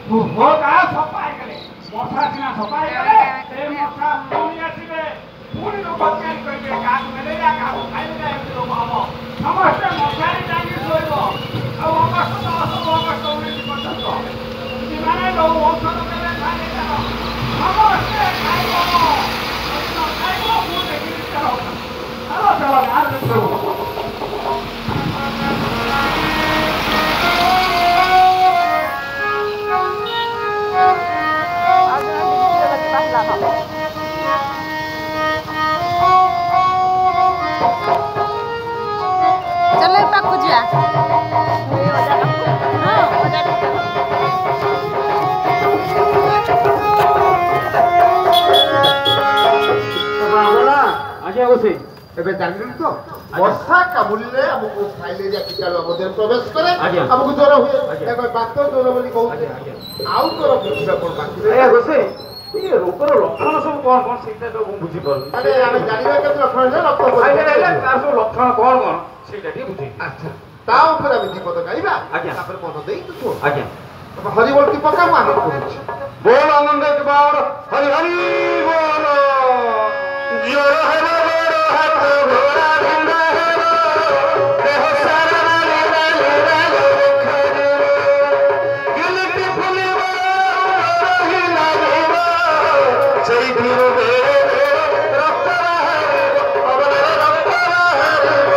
हो का सफाई करे मशा सिना सफाई करे से मशा पुणी आसीबे पुणी लोक चेंज करबे काक मेले जा काक खाइले जा एमती लोक हबो समस्त मशारी टांगी सोइबो आ अगस्त 10 अगस्त 19 पर्यंत जिमाने लोक औषध देले खाइले जा समस्त खाइबो खाइबो पुणी देखि चलो चलो चलो यार देखो चलो पाकु जा आगे बसे ଏବେ ଜାଣିଲୁ ତ ବର୍ଷା କାମୁଡ଼ିଲେ ଆମକୁ ଫାଇଲେରିଆ କୀଟାଣୁ ଆମ ଦେହରେ ପ୍ରବେଶ କରେ ଆମକୁ ଜ୍ୱର ହୁଏ ଏକ ବାତ ଜ୍ୱର ବୋଲି କହୁଛେ ଆଉ ତୋର ବୁଝିବା କ'ଣ ବାକି ଆଜ୍ଞା ବସେ ଏ ରୋଗର ଲକ୍ଷଣ ସବୁ କ'ଣ କ'ଣ ସେଇଟା ତ ମୁଁ ବୁଝିପାରୁନି ଆରେ ଆମେ ଜାଣିବା କେତେ ଲକ୍ଷଣ ହେଲେ ରକ୍ତ ତାର ସବୁ ଲକ୍ଷଣ କ'ଣ କ'ଣ ସେଇଟା ଟିକେ ବୁଝେଇ ଆଚ୍ଛା ତା ଉପରେ ଆମେ ଦୀପଦ ଗାଇବା ଆଜ୍ଞା ତାପରେ ମନ ଦେଇ ତୁ ଶୁଣ ଆଜ୍ଞା ହରିବୋଲ କି ପକା ମୁଁ ଆନନ୍ଦ କରୁଛି ବୋଲ ଆନନ୍ଦ କୁମାର ହରି ହରି ବୋଲ ଜ୍ୱର ହେବ ବଡ଼ ହାତ ଘୋଡ଼ା ବିନ୍ଧା ହେବ ଦେହ ସାରା ନାଲି ନାଲି ନାଲି ଦେଖାଯିବ ଗିଲିଟି ଫୁଲିବ ରହି ଲାଗିବ ସେଇଥିରୁ ରକ୍ତ ବାହାରିବ ଅବଳରେ ରକ୍ତ ବାହାରିବ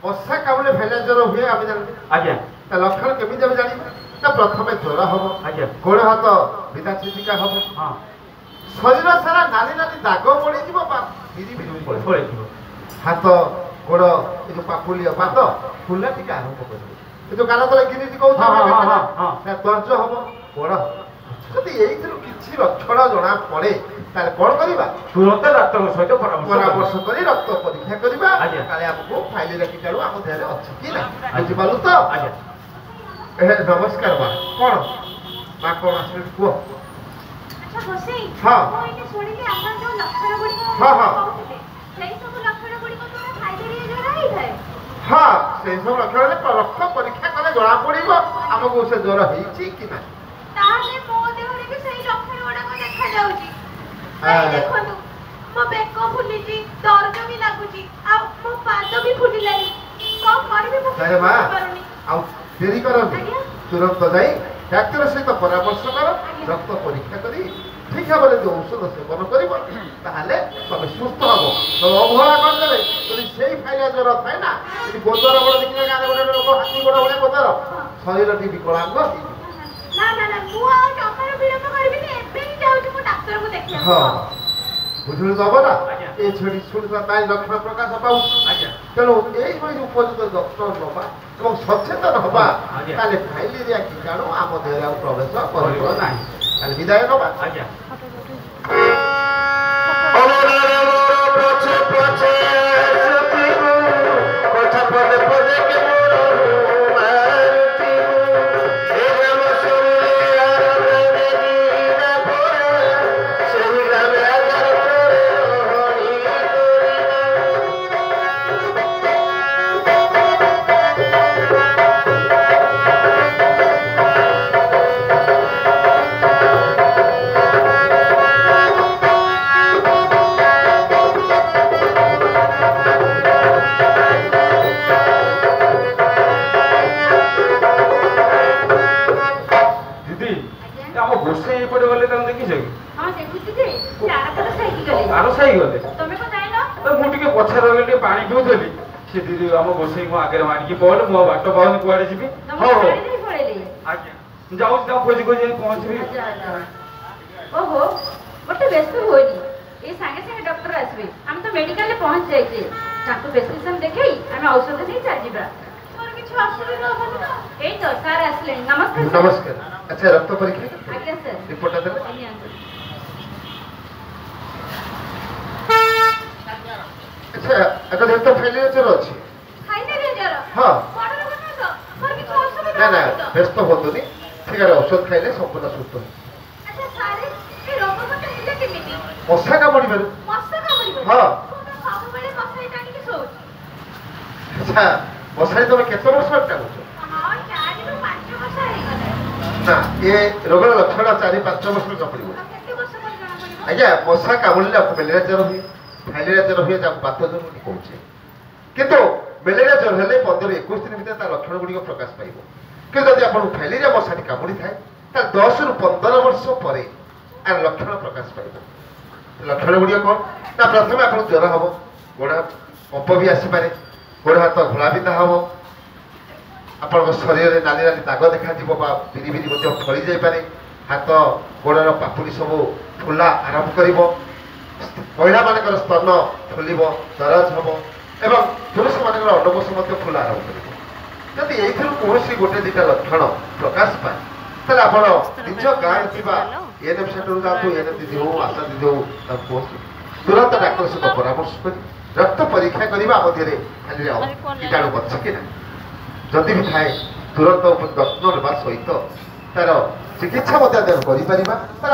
ବର୍ଷା କାମୁଡ଼ିଲେ ଫାଇଲେରିଆ ଜ୍ୱର ହୁଏ ଆମେ ଜାଣିବୁ ଆଜ୍ଞା ତା ଲକ୍ଷଣ କେମିତି ଆମେ ଜାଣିବୁ ନା ପ୍ରଥମେ ଜ୍ୱର ହବ ଆଜ୍ଞା ଗୋଡ଼ ହାତ ବିଧା ଛିଟିକା ହବ ହଁ ଶରୀର ସାରା ନାଲି ନାଲି ଦାଗ ପଡ଼ିଯିବ ବା ବିରି ବିରି ପଳେଇଯିବ ହାତ ଗୋଡ଼ ଏ ଯେଉଁ ପାପୁଲିଆ ପାଦ ଫୁଲା ଟିକେ ଆରମ୍ଭ କରିବ ଏ ଯେଉଁ ଗାନ ତଳେ ଗିରିଟି କହୁଛ ଦର୍ଜ ହବ ବଡ଼ ହବ ଯଦି ଏଇଥିରୁ କିଛି ଲକ୍ଷଣ ଜଣା ପଡ଼େ ତାହେଲେ କ'ଣ କରିବା ତୁରନ୍ତ ଡାକ୍ତରଙ୍କ ସହିତ ପରାମର୍ଶ କରି ରକ୍ତ ପରୀକ୍ଷା କରିବା ଆଜ୍ଞା ତାହେଲେ ଆମକୁ ଫାଇଲେରିଆ କୀଟାଣୁ ଆମ ଦେହରେ ଅଛି କି ନା ବୁଝିପାରିଲୁ ତ ଆଜ୍ଞା ନମସ୍କାର ମା କ'ଣ ମା କ'ଣ ଆସିଲେ କୁହ ଆଚ୍ଛା ବସେଇ ହଁ ମୁଁ ଏଇଟା ଶୁଣିଲି ଆପଣ ଯୋଉ ଲକ୍ଷଣ ଗୁଡ଼ିକ ହଁ ହଁ କହୁଥିଲେ ସେଇ ସବୁ ଲକ୍ଷଣ ଗୁଡ଼ିକ ଦ୍ୱାରା ଫାଇଲେରିଆ ଜ୍ୱର ହେଇଥାଏ ହଁ ସେଇ ସବୁ ଲକ୍ଷଣରେ ରକ୍ତ ପରୀକ୍ଷା କଲେ ଜଣା ପଡ଼ିବ ଆମକୁ ସେ ଜ୍ୱର ହେଇଛି କି ନାହିଁ ତାହେଲେ ମୋ ଦେହରେ ବି ସେଇ ଲକ୍ଷଣ ଗୁଡ଼ାକ ଦେଖାଯାଉଛି ଦେଖନ୍ତୁ ମୋ ବେକ ଫୁଲିଛି ଦରଜ ବି ଲାଗୁଛି ଆଉ ମୋ ପାଦ ବି ଫୁଲିଲାଣି କ'ଣ କରିବି ମୁଁ ବୁଝିପାରୁନି ଆଉ ଡେରି କରନ୍ତି ତୁରନ୍ତ ଯାଇ ଡାକ୍ତର ସହିତ ପରାମର୍ଶ କର ରକ୍ତ ପରୀକ୍ଷା କରି ଠିକ୍ ଭାବରେ ଯଦି ଔଷଧ ସେବନ କରିବ ତାହେଲେ ତମେ ସୁସ୍ଥ ହବ ତମେ ଅବହେଳା କରିଦେଲେ ଯଦି ସେଇ ଫାଇଲେରିଆ ଜ୍ୱର ଥାଏ ନା ଯଦି ଗୋଦର ଗୋଡ଼ ଦେଖିଲେ ଗାଁରେ ଗୋଟେ ରୋଗ ହାତୀ ଗୋଡ଼ ଭଳିଆ ଗୋଦର ଶରୀରଟି ବିକଳାଙ୍ଗ ହେଇଯିବ ନା ନା ନା ମୁଁ ଆଉ ଜମାରୁ ବିଳମ୍ବ କରିବିନି ଏବେ ହିଁ ଯାଉଛି ମୁଁ ଡାକ୍ତରଙ୍କୁ ଦେଖିବାକୁ ହଁ ବୁଝିଲୁ ଦବ ନା ଏ ଛେଳି ଶୁଣିବା ତାର ଲକ୍ଷଣ ପ୍ରକାଶ ପାଉଛି ତେଣୁ ଏଇଭଳି ଉପଯୁକ୍ତ ଯତ୍ନ ନେବା ଏବଂ ସଚେତନ ହେବା ତାହେଲେ ଫାଇଲେରିଆ କୀଟାଣୁ ଆମ ଦେହରେ ଆଉ ପ୍ରବେଶ କରିବ ନାହିଁ ତାହେଲେ ବିଦାୟ ନେବା ବସାଇ ଗଲେ ତମେ କଣ ଯାଇନ? ମୁଁ ଟିକେ ପଛରେ ରହିଲି ଟିକେ ପାଣି ପିଉଥିଲି ସେ ଦିଦି ଆମ ବସେଇ ମୋ ଆଗରେ ମାରିକି ପଡିଲେ ମୁଁ ବାଟ ପାଉନି କୁଆଡେ ଯିବି ହଉ ହଉ ଆଜ୍ଞା ଯାଉଛି ତାକୁ ଖୋଜି ଖୋଜି ଯାଇ ପହଞ୍ଚିବି ଓହୋ ଗୋଟେ ବ୍ୟସ୍ତ ହୁଏନି ଏ ସାଙ୍ଗେ ସାଙ୍ଗେ ଡକ୍ଟର ଆସିବେ ଆମେ ତ ମେଡିକାଲରେ ପହଞ୍ଚି ଯାଇଛେ ତାଙ୍କୁ ପ୍ରେସକ୍ରିପସନ ଦେଖେଇ ଆମେ ଔଷଧ ନେଇ ଚାଲିଯିବା ମୋର କିଛି ଅସୁବିଧା ହବନି ତ ଏଇ ତ ସାର୍ ଆସିଲେଣି ନମସ୍କାର ନମସ୍କାର ଆଚ୍ଛା ରକ୍ତ ପରୀକ୍ଷା ଆଜ୍ଞା ସାର୍ ରିପୋର୍ଟଟା ଦେଲେ ଆଚ୍ଛା ଆଗ ଦେହ ତ ଫାଇଲିଆ ଜ୍ୱର ଅଛି ହଁ ନା ନା ବ୍ୟସ୍ତ ହୁଅନ୍ତୁନି ଠିକରେ ଔଷଧ ଖାଇଲେ ସମ୍ପୂର୍ଣ୍ଣ ସୁସ୍ଥ ହେବ ମଶା କାମୁଡ଼ିବାରୁ ହଁ ଆଚ୍ଛା ମଶାରୀ ତମେ କେତେ ବର୍ଷ ଟାଣୁଛ ନା ଏ ରୋଗର ଲକ୍ଷଣ 4-5 ବର୍ଷ ଜଣାପଡ଼ିବ ଆଜ୍ଞା ମଶା କାମୁଡ଼ିଲେ ଆପଣଙ୍କୁ ମ୍ୟାଲେରିଆ ଜ୍ୱର ହୁଏ ଫାଇଲେରିଆ ଜ୍ୱର ହୁଏ ଯାହାକୁ ବାତ ଜ୍ୱର ବୋଲି କହୁଛେ କିନ୍ତୁ ମ୍ୟାଲେରିଆ ଜ୍ୱର ହେଲେ 15-21 ଦିନ ଭିତରେ ତା ଲକ୍ଷଣ ଗୁଡ଼ିକ ପ୍ରକାଶ ପାଇବ କିନ୍ତୁ ଯଦି ଆପଣଙ୍କୁ ଫାଇଲେରିଆ ମଶାଟି କାମୁଡ଼ିଥାଏ ତାହେଲେ 10ରୁ 15 ବର୍ଷ ପରେ ଆର ଲକ୍ଷଣ ପ୍ରକାଶ ପାଇବ ଲକ୍ଷଣ ଗୁଡ଼ିକ କ'ଣ ନା ପ୍ରଥମେ ଆପଣଙ୍କୁ ଜ୍ୱର ହେବ ଗୋଡ଼ କମ୍ପ ବି ଆସିପାରେ ଗୋଡ଼ ହାତ ଘୋଳାବିନ୍ଧା ହେବ ଆପଣଙ୍କ ଶରୀରରେ ନାଲି ନାଲି ଦାଗ ଦେଖାଯିବ ବା ବିରି ବିରି ମଧ୍ୟ ଫଳି ଯାଇପାରେ ହାତ ଗୋଡ଼ର ପାପୁଲି ସବୁ ଫୁଲା ଆରମ୍ଭ କରିବ ମହିଳାମାନଙ୍କର ସ୍ତନ ଫୁଲିବ ଦରଜ ହେବ ଏବଂ ପୁରୁଷମାନଙ୍କର ଅଣ୍ଡକୋଷ ମଧ୍ୟ ଫୁଲା ଆରମ୍ଭ କରିବ ଯଦି ଏଇଥିରୁ କୌଣସି ଗୋଟେ ଦୁଇଟା ଲକ୍ଷଣ ପ୍ରକାଶ ପାଏ ତାହେଲେ ଆପଣ ନିଜ ଗାଁରେ ଥିବା ଏଏନ୍ଏମ୍ ସେଣ୍ଟରକୁ ଯାଆନ୍ତୁ ଏଏନ୍ଏମ୍ ଦିଦି ହଉ ଆଶା ଦିଦି ହଉ ତାଙ୍କୁ କୁହନ୍ତୁ ତୁରନ୍ତ ଡାକ୍ତର ସହିତ ପରାମର୍ଶ କରି ରକ୍ତ ପରୀକ୍ଷା କରିବା ମଧ୍ୟରେ ଖାଲି କୀଟାଣୁ ଅଛି କି ନାହିଁ ଯଦି ବି ଥାଏ ତୁରନ୍ତ ଯତ୍ନ ନେବା ସହିତ ତାର ଚିକିତ୍ସା ମଧ୍ୟ କରିପାରିବା ତାର